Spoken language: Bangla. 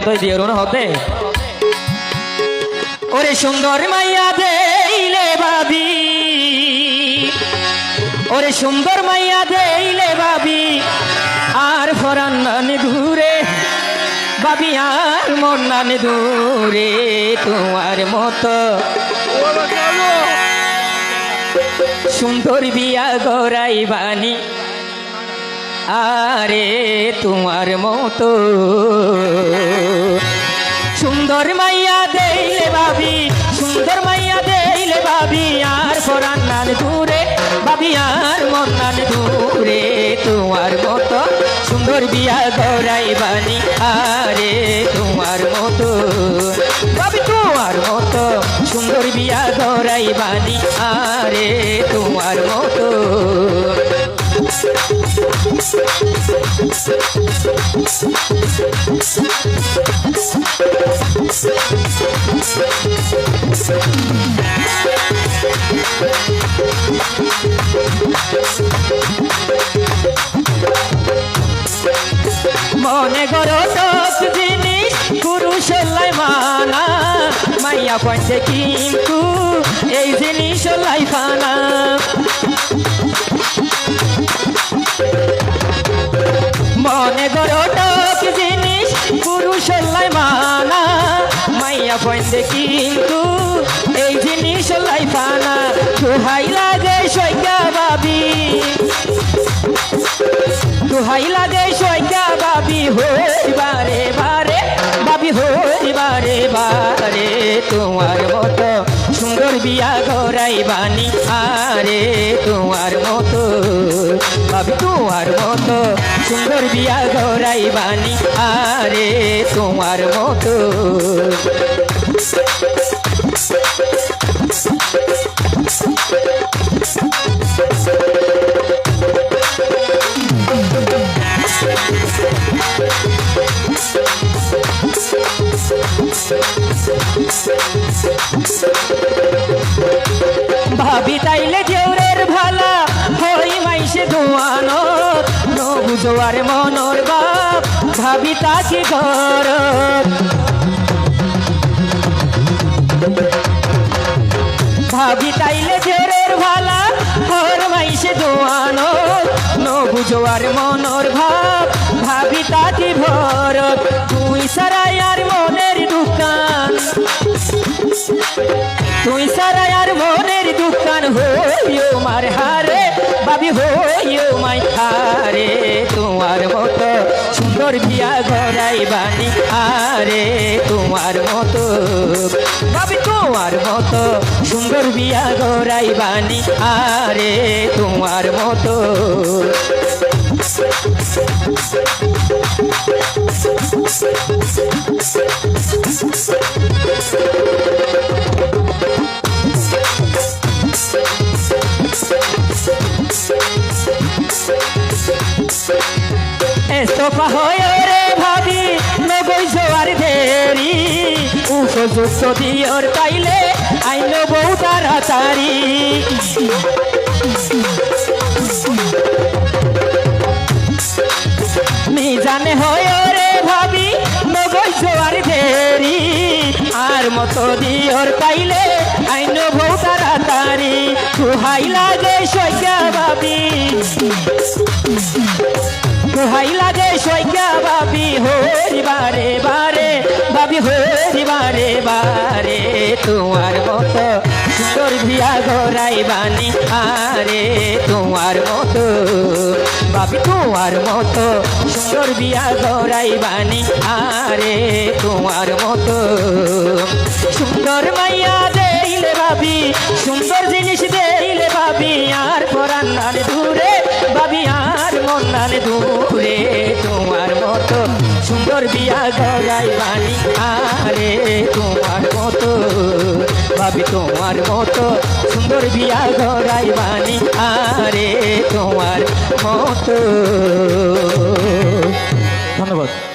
দই দিয়ে রুন হতে ওরে সুন্দর মাইয়া দেইলে ভাবি ওরে সুন্দর মাইয়া দেইলে ভাবি আর ফরান নানি দূরে ভাবি আর মন নানি দূরে তোমার মতো সুন্দর বিয়া গড়াই বানি আরে তোমার মতো সুন্দর মাইয়া দেইলে ভাবি সুন্দর মাইয়া দেইলে ভাবি আর ফরান নান দূরে ভাবি আর মন নান দূরে তোমার মতো সুন্দর বিয়া গড়াই বানি আরে তোমার মতো ভাবি তোমার মতো সুন্দর বিয়া গড়াই বানি আরে তোমার মতো মনে করো সব জিনিস পুরুষ লাই মানা মাইয়া পয়সে কিন্তু এই জিনিস লাই ফানা মনে করো টক জিনিস পুরুষ লাই মানা মাইয়া পয়সে কিন্তু এই জিনিস লাই ফানা দুহাই লাগে সৈকা ভাবি দুহাই লাগে সৈকা ভাবি হই বারে বারে ভাবি হই বারে বারে তোমার মতো সুন্দর বিয়া গড়াই বানি আরে তোমার মতো ভাবি তোমার মতো সুন্দর বিয়া গড়াই বানি আরে তোমার মতো ভাবি তাইলে জেউরের ভালা হই মাইসে ধোয়ানো নো বুঝোয়ার মনর বাপ ভাবি তাকে ঘর ভাবি তাইলে জেউরের ভালা হর মাইসে ধোয়ানো নো বুঝোয়ার মনর ভাব ভাবি তাকে ভর তুই সারাই আর মনের দোকান তুই সারাই আর মনের দোকান হইও মার হারে ভাবি হইও মাই হারে তোমার মতো সুন্দর বিয়া গড়াই বানি আরে তোমার মতো ভাবি তোমার মতো সুন্দর বিয়া গড়াই বানি আরে তোমার মতো এস্তফা হয় রে ভাবি নবই জোয়ার দেরি উপযুক্ত দিয়র পাইলে আইন বউ তাড়াতাড়ি জানে হয় রে ভাবি নবই জোয়ার দেরি আর মতো দিয়র পাইলে আইন বউ তাড়াতাড়ি দুহাই লাগে সৈকা ভাবি দুহাই লাগে সৈকা ভাবি হরি বারে বারে ভাবি হরি বারে বারে তোমার মতো সুন্দর বিয়া গড়াই বানি আরে তোমার মতো ভাবি তোমার মতো সুন্দর বিয়া গড়াই বানি আরে তোমার মতো সুন্দর মাইয়া দেইলে ভাবি সুন্দর জিনিস দেইলে ভাবি আর পরান নান দূরে ভাবি আর মন নান দূরে তোমার মতো সুন্দর বিয়া গড়াই বানি আরে তোমার মতো ভাবি তোমার মতো সুন্দর বিয়া গড়াই বানি আরে তোমার মতো। ধন্যবাদ।